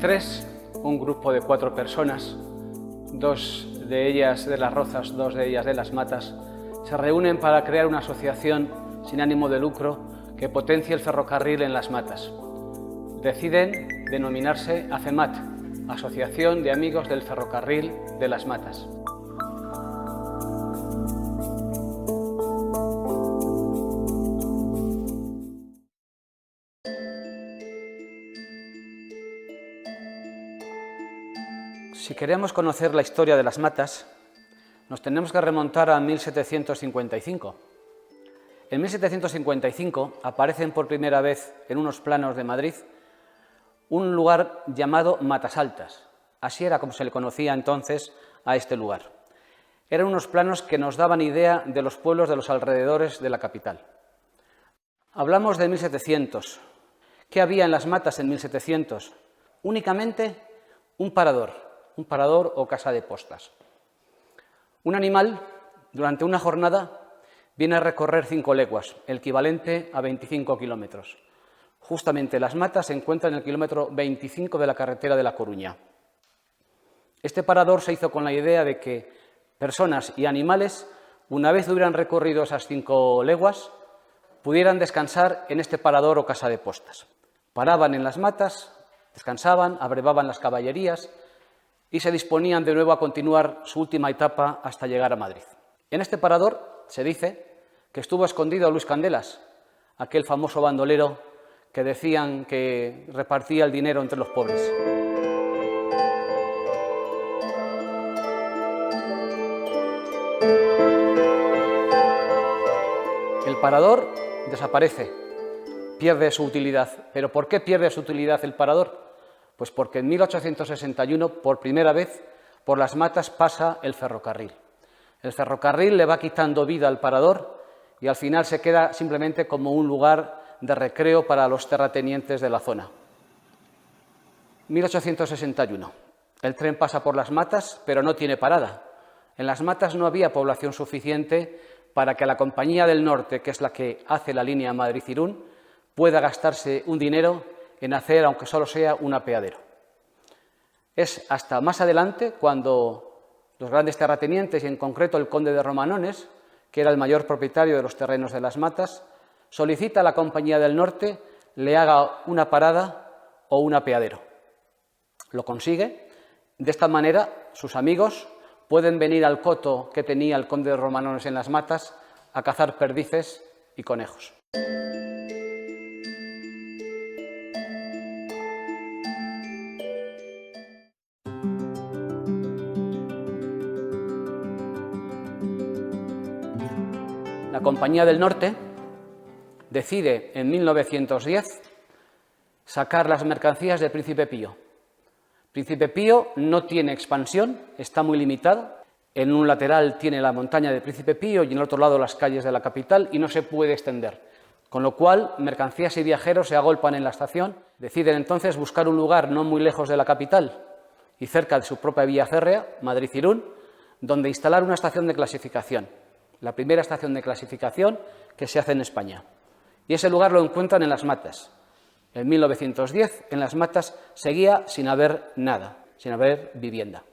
2003, un grupo de 4 personas, 2 de ellas de Las Rozas, 2 de ellas de Las Matas, se reúnen para crear una asociación sin ánimo de lucro que potencie el ferrocarril en Las Matas. Deciden denominarse AFEMAT, Asociación de Amigos del Ferrocarril de Las Matas. Si queremos conocer la historia de Las Matas, nos tenemos que remontar a 1755. En 1755 aparecen por primera vez en unos planos de Madrid un lugar llamado Matasaltas. Así era como se le conocía entonces a este lugar. Eran unos planos que nos daban idea de los pueblos de los alrededores de la capital. Hablamos de 1700. ¿Qué había en Las Matas en 1700? Únicamente un parador o casa de postas. Un animal, durante una jornada, viene a recorrer 5 leguas, el equivalente a 25 kilómetros. Justamente Las Matas se encuentra en el kilómetro 25 de la carretera de La Coruña. Este parador se hizo con la idea de que personas y animales, una vez hubieran recorrido esas 5 leguas, pudieran descansar en este parador o casa de postas. Paraban en Las Matas, descansaban, abrevaban las caballerías y se disponían de nuevo a continuar su última etapa hasta llegar a Madrid. En este parador se dice que estuvo escondido Luis Candelas, aquel famoso bandolero que decían que repartía el dinero entre los pobres. El parador desaparece, pierde su utilidad. ¿Pero por qué pierde su utilidad el parador? Pues porque en 1861, por primera vez, por Las Matas pasa el ferrocarril. El ferrocarril le va quitando vida al parador y al final se queda simplemente como un lugar de recreo para los terratenientes de la zona. 1861. El tren pasa por Las Matas, pero no tiene parada. En Las Matas no había población suficiente para que la Compañía del Norte, que es la que hace la línea Madrid-Irún, pueda gastarse un dinero en hacer, aunque solo sea, un apeadero. Es hasta más adelante cuando los grandes terratenientes, y en concreto el conde de Romanones, que era el mayor propietario de los terrenos de Las Matas, solicita a la Compañía del Norte le haga una parada o un apeadero. Lo consigue. De esta manera, sus amigos pueden venir al coto que tenía el conde de Romanones en Las Matas a cazar perdices y conejos. La Compañía del Norte decide en 1910 sacar las mercancías de Príncipe Pío. Príncipe Pío no tiene expansión, está muy limitado. En un lateral tiene la montaña de Príncipe Pío y en el otro lado las calles de la capital y no se puede extender. Con lo cual, mercancías y viajeros se agolpan en la estación. Deciden entonces buscar un lugar no muy lejos de la capital y cerca de su propia vía férrea, Madrid-Irún, donde instalar una estación de clasificación. La primera estación de clasificación que se hace en España. Y ese lugar lo encuentran en Las Matas. En 1910, en Las Matas seguía sin haber nada, sin haber vivienda.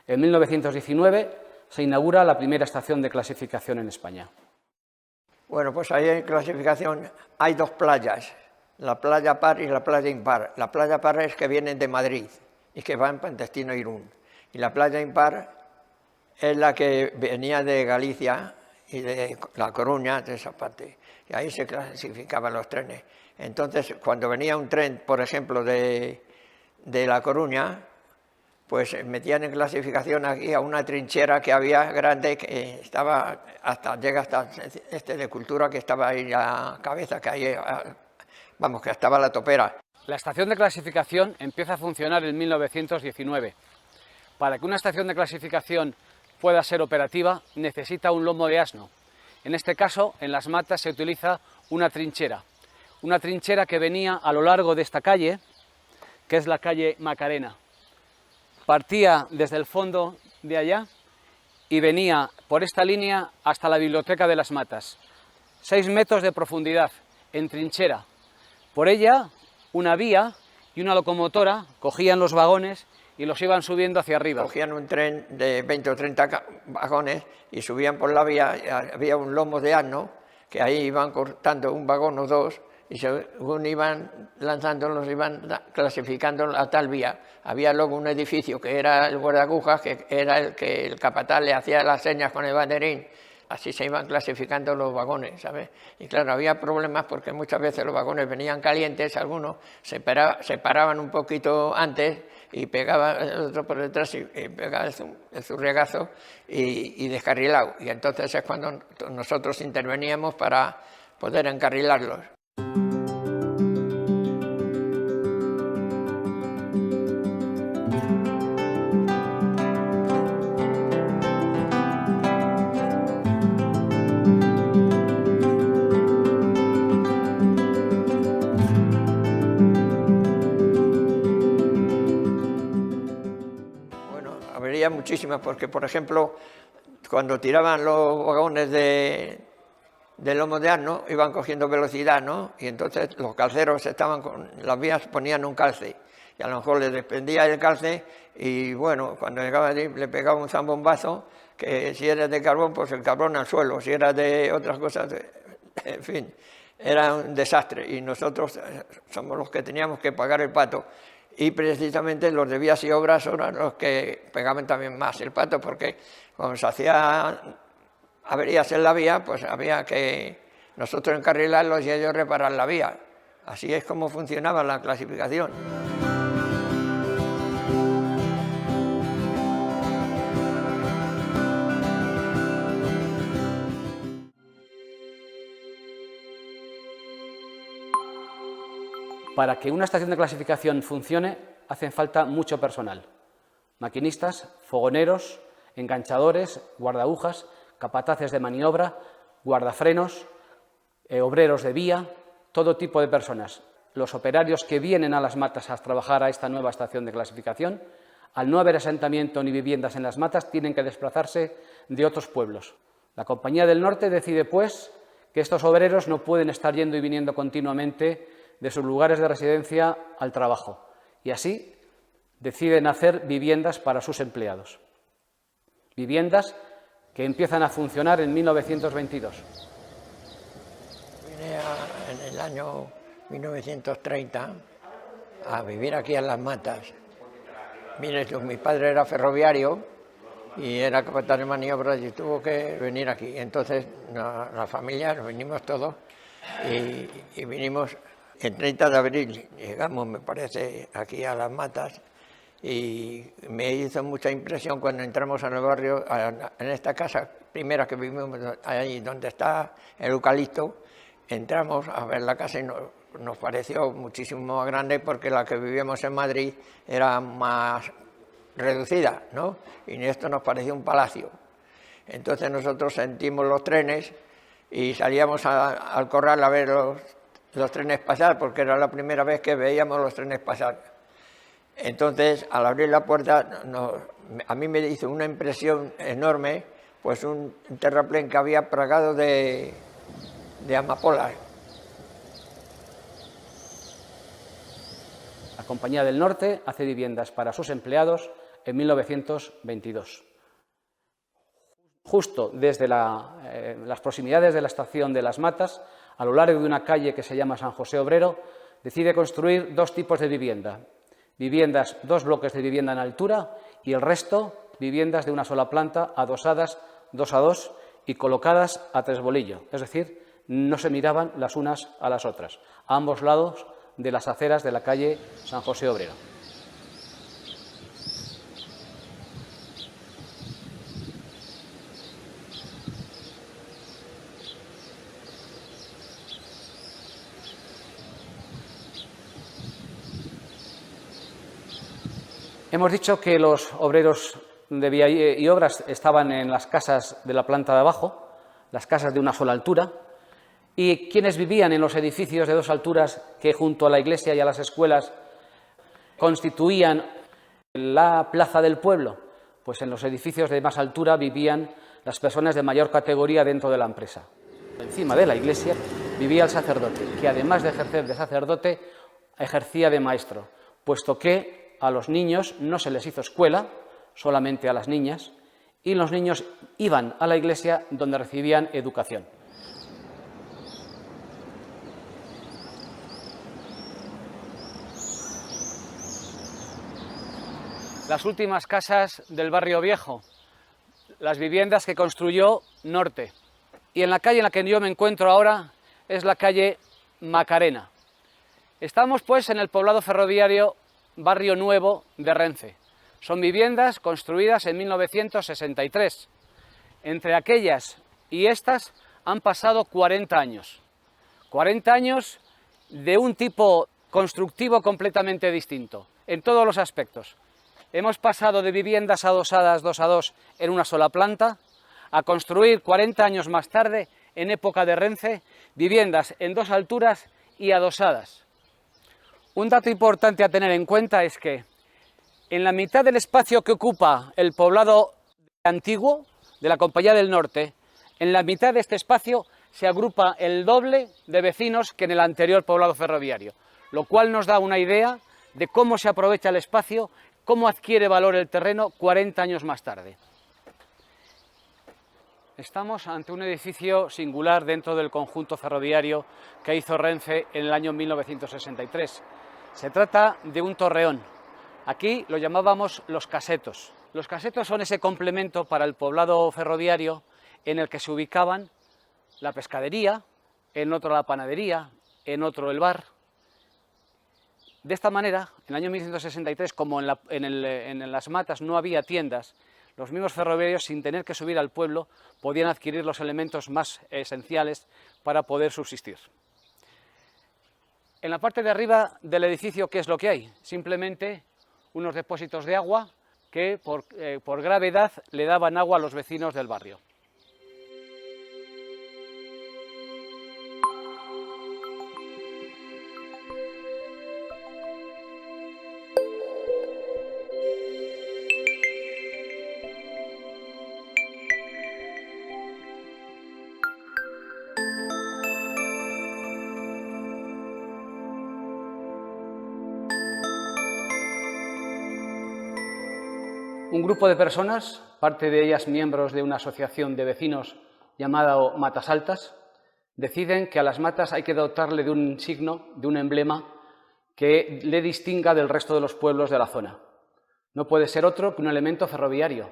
En 1919 se inaugura la primera estación de clasificación en España. Bueno, pues ahí en clasificación hay 2 playas, la playa par y la playa impar. La playa par es que vienen de Madrid y que van para el destino Irún. Y la playa impar es la que venía de Galicia y de La Coruña, de esa parte. Y ahí se clasificaban los trenes. Entonces, cuando venía un tren, por ejemplo, de La Coruña, pues metían en clasificación aquí a una trinchera que había grande, que estaba llega hasta de Cultura, que estaba ahí a la cabeza, que ahí, vamos, que estaba la topera. La estación de clasificación empieza a funcionar en 1919. Para que una estación de clasificación pueda ser operativa, necesita un lomo de asno. En este caso, en Las Matas se utiliza una trinchera que venía a lo largo de esta calle, que es la calle Macarena. Partía desde el fondo de allá y venía por esta línea hasta la biblioteca de Las Matas. 6 metros de profundidad, en trinchera. Por ella, una vía y una locomotora cogían los vagones y los iban subiendo hacia arriba. Cogían un tren de 20 o 30 vagones y subían por la vía, había un lomo de asno, que ahí iban cortando un vagón o dos, y según iban lanzándolos, iban clasificando a tal vía. Había luego un edificio que era el guardagujas, que era el que el capataz le hacía las señas con el banderín. Así se iban clasificando los vagones, ¿sabes? Y claro, había problemas porque muchas veces los vagones venían calientes, algunos se paraban un poquito antes y pegaba el otro por detrás y pegaba el zurriagazo y descarrilado. Y entonces es cuando nosotros interveníamos para poder encarrilarlos. Habría muchísimas, porque por ejemplo, cuando tiraban los vagones de lomo de asno, iban cogiendo velocidad, ¿no? Y entonces los calceros estaban con las vías, ponían un calce, y a lo mejor les desprendía el calce, y bueno, cuando llegaba allí le pegaba un zambombazo, que si era de carbón, pues el carbón al suelo, si era de otras cosas, en fin, era un desastre, y nosotros somos los que teníamos que pagar el pato. Y precisamente los de vías y obras eran los que pegaban también más el pato, porque cuando se hacía averías en la vía, pues había que nosotros encarrilarlos y ellos reparar la vía. Así es como funcionaba la clasificación. Para que una estación de clasificación funcione, hacen falta mucho personal. Maquinistas, fogoneros, enganchadores, guardaagujas, capataces de maniobra, guardafrenos, obreros de vía, todo tipo de personas. Los operarios que vienen a Las Matas a trabajar a esta nueva estación de clasificación, al no haber asentamiento ni viviendas en Las Matas, tienen que desplazarse de otros pueblos. La Compañía del Norte decide, pues, que estos obreros no pueden estar yendo y viniendo continuamente de sus lugares de residencia al trabajo, y así deciden hacer viviendas para sus empleados. Viviendas que empiezan a funcionar en 1922. Vine en el año 1930 a vivir aquí en Las Matas. Mi padre era ferroviario y era capataz de maniobras y tuvo que venir aquí. Entonces la familia, nos vinimos todos y vinimos. El 30 de abril llegamos, me parece, aquí a Las Matas, y me hizo mucha impresión cuando entramos en el barrio, en esta casa primera que vivimos, ahí donde está el eucalipto. Entramos a ver la casa y nos pareció muchísimo más grande, porque la que vivíamos en Madrid era más reducida, ¿no? Y esto nos pareció un palacio. Entonces nosotros sentimos los trenes y salíamos al corral a ver los trenes pasar, porque era la primera vez que veíamos los trenes pasar. Entonces, al abrir la puerta, a mí me hizo una impresión enorme, pues un terraplén que había plagado de amapolas. La Compañía del Norte hace viviendas para sus empleados en 1922. Justo desde las proximidades de la estación de Las Matas, a lo largo de una calle que se llama San José Obrero, decide construir dos tipos de vivienda. Dos bloques de vivienda en altura y el resto viviendas de una sola planta, adosadas 2 a 2 y colocadas a tresbolillo. Es decir, no se miraban las unas a las otras, a ambos lados de las aceras de la calle San José Obrero. Hemos dicho que los obreros de vía y obras estaban en las casas de la planta de abajo, las casas de una sola altura, y quienes vivían en los edificios de 2 alturas que junto a la iglesia y a las escuelas constituían la plaza del pueblo, pues en los edificios de más altura vivían las personas de mayor categoría dentro de la empresa. Encima de la iglesia vivía el sacerdote, que además de ejercer de sacerdote, ejercía de maestro. puesto que a los niños no se les hizo escuela, solamente a las niñas, y los niños iban a la iglesia donde recibían educación. Las últimas casas del barrio viejo, las viviendas que construyó Norte. Y en la calle en la que yo me encuentro ahora es la calle Macarena. Estamos pues en el poblado ferroviario Barrio Nuevo de Renfe. Son viviendas construidas en 1963. Entre aquellas y estas han pasado 40 años. 40 años de un tipo constructivo completamente distinto, en todos los aspectos. Hemos pasado de viviendas adosadas 2 a 2 en una sola planta a construir 40 años más tarde, en época de Renfe, viviendas en 2 alturas y adosadas. Un dato importante a tener en cuenta es que en la mitad del espacio que ocupa el poblado antiguo de la Compañía del Norte, en la mitad de este espacio se agrupa el doble de vecinos que en el anterior poblado ferroviario, lo cual nos da una idea de cómo se aprovecha el espacio, cómo adquiere valor el terreno 40 años más tarde. Estamos ante un edificio singular dentro del conjunto ferroviario que hizo Renfe en el año 1963. Se trata de un torreón. Aquí lo llamábamos los casetos. Los casetos son ese complemento para el poblado ferroviario en el que se ubicaban la pescadería, en otro la panadería, en otro el bar. De esta manera, en el año 1963, como en las matas no había tiendas, los mismos ferroviarios, sin tener que subir al pueblo, podían adquirir los elementos más esenciales para poder subsistir. En la parte de arriba del edificio, ¿qué es lo que hay? Simplemente unos depósitos de agua que por gravedad le daban agua a los vecinos del barrio. Un grupo de personas, parte de ellas miembros de una asociación de vecinos llamada Matas Altas, deciden que a las matas hay que dotarle de un signo, de un emblema que le distinga del resto de los pueblos de la zona. No puede ser otro que un elemento ferroviario,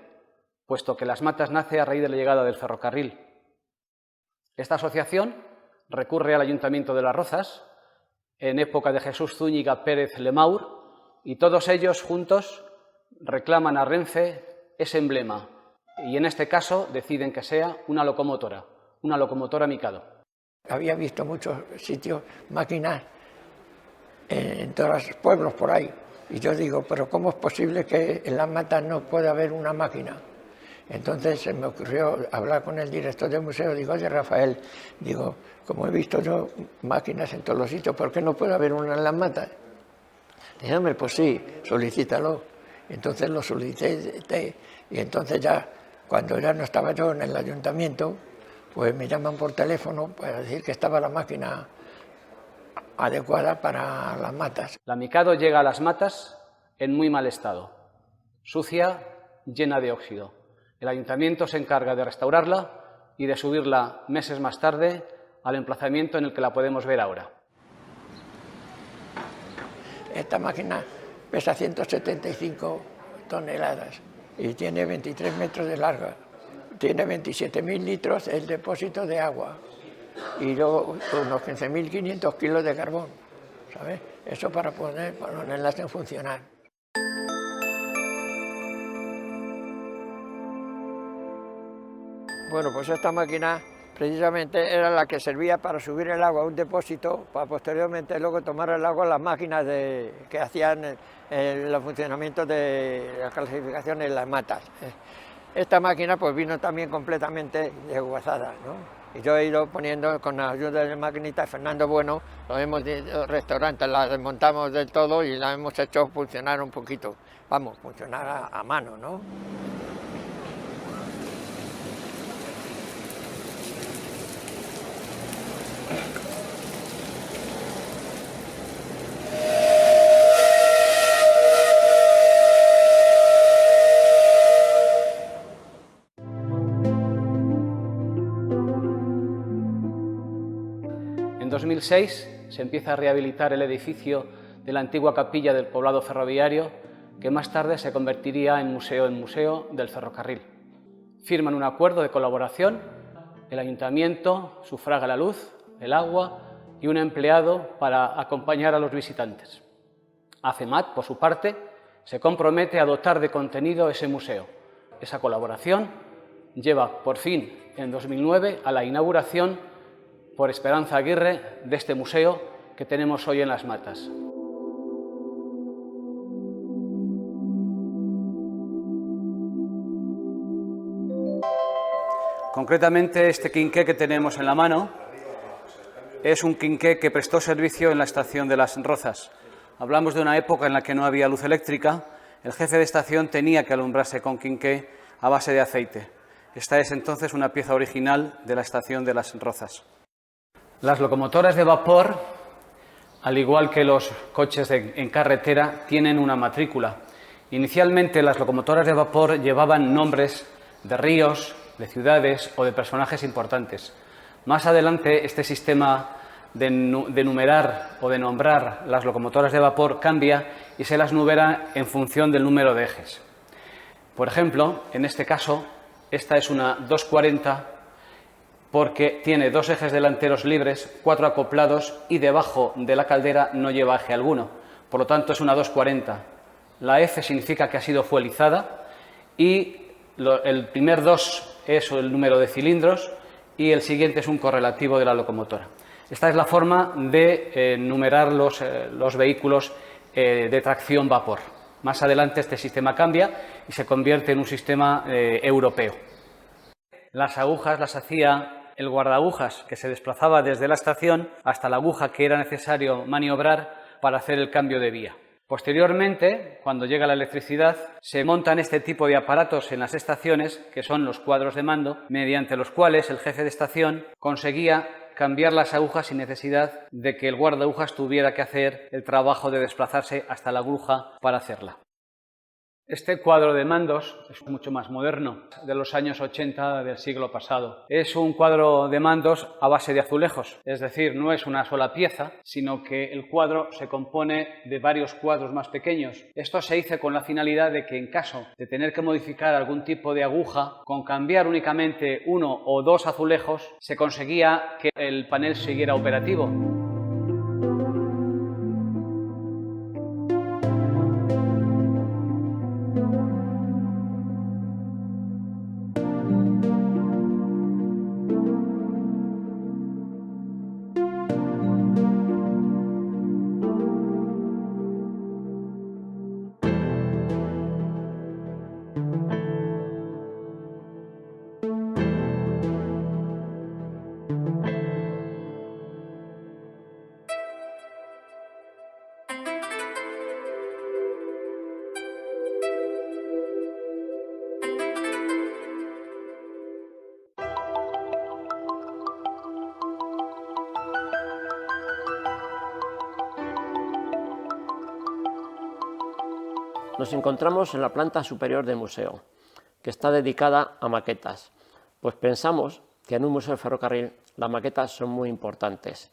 puesto que las matas nace a raíz de la llegada del ferrocarril. Esta asociación recurre al Ayuntamiento de Las Rozas, en época de Jesús Zúñiga Pérez Lemaur, y todos ellos juntos reclaman a Renfe ese emblema y en este caso deciden que sea una locomotora Mikado. Había visto muchos sitios máquinas en todos los pueblos por ahí y yo digo, pero ¿cómo es posible que en Las Matas no pueda haber una máquina? Entonces se me ocurrió hablar con el director del museo, digo, oye Rafael, digo, como he visto yo máquinas en todos los sitios, ¿por qué no puede haber una en Las Matas? Dice, hombre, pues sí, solicítalo. Entonces lo solicité y entonces ya, cuando ya no estaba yo en el ayuntamiento, pues me llaman por teléfono para decir que estaba la máquina adecuada para Las Matas. La Mikado llega a Las Matas en muy mal estado, sucia, llena de óxido. El ayuntamiento se encarga de restaurarla y de subirla meses más tarde al emplazamiento en el que la podemos ver ahora. Esta máquina pesa 175 toneladas y tiene 23 metros de larga. Tiene 27.000 litros el depósito de agua y luego unos 15.500 kilos de carbón, ¿sabes? Eso para ponerlas en funcionar. Bueno, pues esta máquina precisamente era la que servía para subir el agua a un depósito, para posteriormente luego tomar el agua a las máquinas que hacían el funcionamiento de la clasificación en Las Matas. Esta máquina pues vino también completamente desguazada, ¿no? Y yo he ido poniendo, con la ayuda del maquinista Fernando Bueno, lo hemos ido restaurante, la desmontamos del todo y la hemos hecho funcionar un poquito, vamos, funcionar a mano, ¿no? En 2006 se empieza a rehabilitar el edificio de la antigua capilla del poblado ferroviario, que más tarde se convertiría en museo del ferrocarril. Firman un acuerdo de colaboración, el ayuntamiento sufraga la luz, el agua y un empleado para acompañar a los visitantes. ACEMAT, por su parte, se compromete a dotar de contenido ese museo. Esa colaboración lleva, por fin, en 2009, a la inauguración por Esperanza Aguirre de este museo que tenemos hoy en Las Matas. Concretamente, este quinqué que tenemos en la mano es un quinqué que prestó servicio en la estación de Las Rozas. Hablamos de una época en la que no había luz eléctrica. El jefe de estación tenía que alumbrarse con quinqué a base de aceite. Esta es entonces una pieza original de la estación de Las Rozas. Las locomotoras de vapor, al igual que los coches en carretera, tienen una matrícula. Inicialmente las locomotoras de vapor llevaban nombres de ríos, de ciudades o de personajes importantes. Más adelante este sistema de numerar o de nombrar las locomotoras de vapor cambia y se las numera en función del número de ejes. Por ejemplo, en este caso, esta es una 240 porque tiene 2 ejes delanteros libres, 4 acoplados y debajo de la caldera no lleva eje alguno. Por lo tanto, es una 240. La F significa que ha sido fuelizada y el primer 2 es el número de cilindros y el siguiente es un correlativo de la locomotora. Esta es la forma de numerar los vehículos de tracción vapor. Más adelante este sistema cambia y se convierte en un sistema europeo. Las agujas las hacía el guardaagujas, que se desplazaba desde la estación hasta la aguja que era necesario maniobrar para hacer el cambio de vía. Posteriormente, cuando llega la electricidad, se montan este tipo de aparatos en las estaciones, que son los cuadros de mando, mediante los cuales el jefe de estación conseguía cambiar las agujas sin necesidad de que el guardaagujas tuviera que hacer el trabajo de desplazarse hasta la aguja para hacerla. Este cuadro de mandos es mucho más moderno, de los años 80 del siglo pasado. Es un cuadro de mandos a base de azulejos, es decir, no es una sola pieza, sino que el cuadro se compone de varios cuadros más pequeños. Esto se hizo con la finalidad de que en caso de tener que modificar algún tipo de aguja, con cambiar únicamente 1 o 2 azulejos, se conseguía que el panel siguiera operativo. Nos encontramos en la planta superior del museo, que está dedicada a maquetas, pues pensamos que en un museo de ferrocarril las maquetas son muy importantes.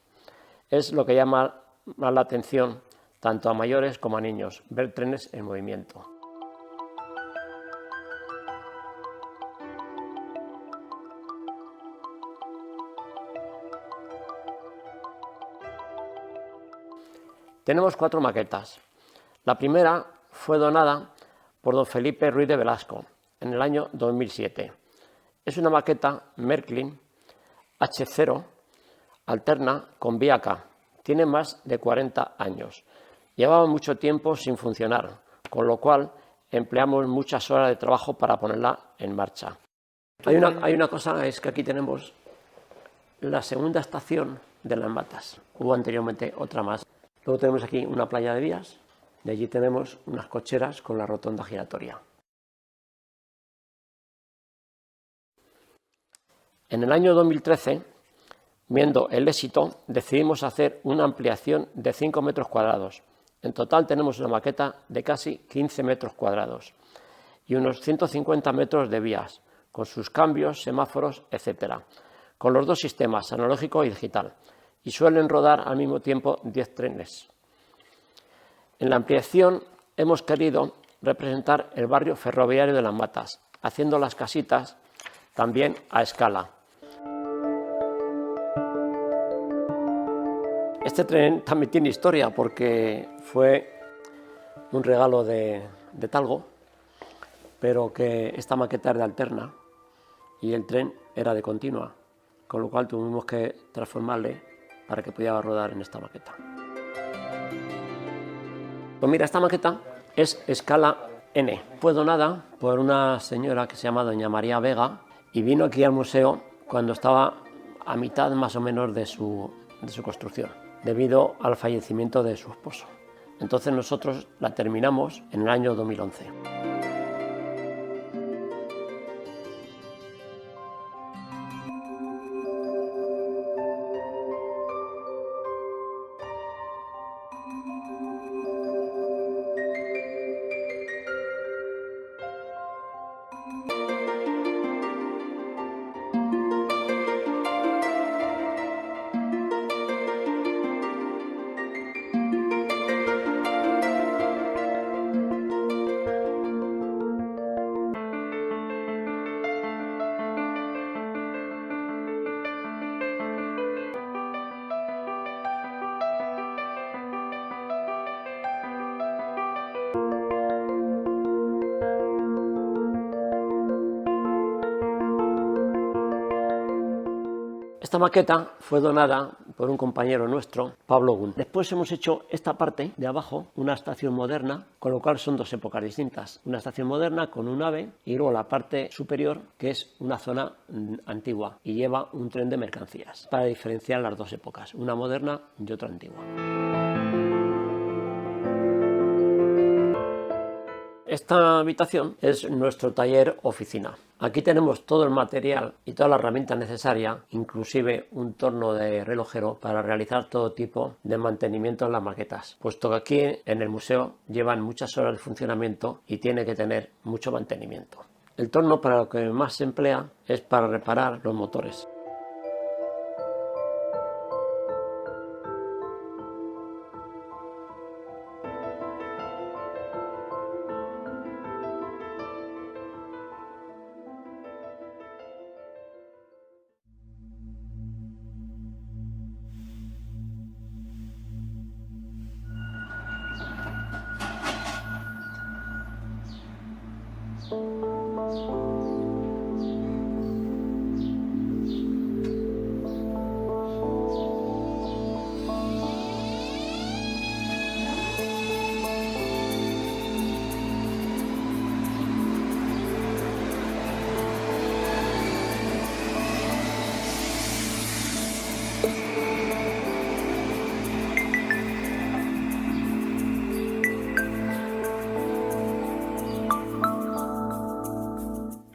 Es lo que llama más la atención tanto a mayores como a niños, ver trenes en movimiento. Tenemos 4 maquetas. La primera fue donada por don Felipe Ruiz de Velasco en el año 2007. Es una maqueta Märklin H0 alterna con vía K. Tiene más de 40 años. Llevaba mucho tiempo sin funcionar, con lo cual empleamos muchas horas de trabajo para ponerla en marcha. Hay una cosa, es que aquí tenemos la segunda estación de Las Matas. Hubo anteriormente otra más. Luego tenemos aquí una playa de vías. De allí tenemos unas cocheras con la rotonda giratoria. En el año 2013, viendo el éxito, decidimos hacer una ampliación de 5 metros cuadrados. En total tenemos una maqueta de casi 15 metros cuadrados y unos 150 metros de vías, con sus cambios, semáforos, etc., con los 2 sistemas, analógico y digital, y suelen rodar al mismo tiempo 10 trenes. En la ampliación hemos querido representar el barrio ferroviario de Las Matas, haciendo las casitas también a escala. Este tren también tiene historia porque fue un regalo de Talgo, pero que esta maqueta era de alterna y el tren era de continua, con lo cual tuvimos que transformarle para que pudiera rodar en esta maqueta. Pues mira, esta maqueta es escala N. Fue donada por una señora que se llama doña María Vega y vino aquí al museo cuando estaba a mitad más o menos de su construcción, debido al fallecimiento de su esposo. Entonces nosotros la terminamos en el año 2011. Esta maqueta fue donada por un compañero nuestro, Pablo Gun. Después hemos hecho esta parte de abajo, una estación moderna, con lo cual son dos épocas distintas. Una estación moderna con un AVE y luego la parte superior, que es una zona antigua y lleva un tren de mercancías, para diferenciar las dos épocas, una moderna y otra antigua. Esta habitación es nuestro taller oficina. Aquí tenemos todo el material y toda la herramienta necesaria, inclusive un torno de relojero para realizar todo tipo de mantenimiento en las maquetas, puesto que aquí en el museo llevan muchas horas de funcionamiento y tiene que tener mucho mantenimiento. El torno para lo que más se emplea es para reparar los motores.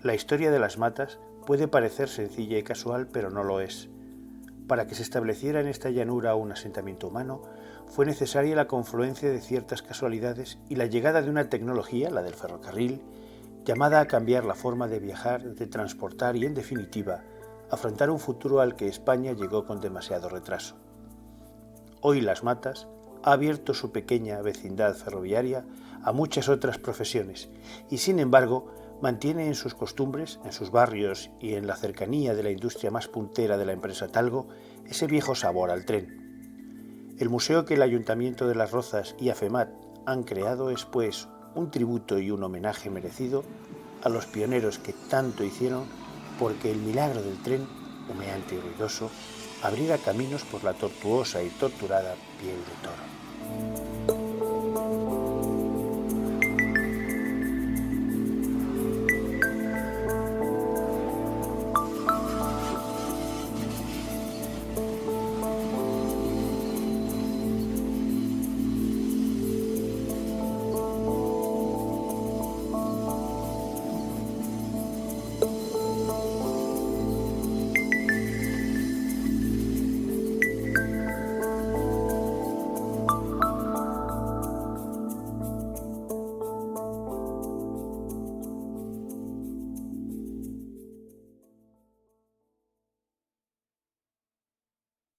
La historia de Las Matas puede parecer sencilla y casual, pero no lo es. Para que se estableciera en esta llanura un asentamiento humano, fue necesaria la confluencia de ciertas casualidades y la llegada de una tecnología, la del ferrocarril, llamada a cambiar la forma de viajar, de transportar y, en definitiva, afrontar un futuro al que España llegó con demasiado retraso. Hoy Las Matas ha abierto su pequeña vecindad ferroviaria a muchas otras profesiones y, sin embargo, mantiene en sus costumbres, en sus barrios y en la cercanía de la industria más puntera de la empresa Talgo, ese viejo sabor al tren. El museo que el Ayuntamiento de Las Rozas y AFEMAT han creado es, pues, un tributo y un homenaje merecido a los pioneros que tanto hicieron porque el milagro del tren, humeante y ruidoso, abriera caminos por la tortuosa y torturada piel de toro.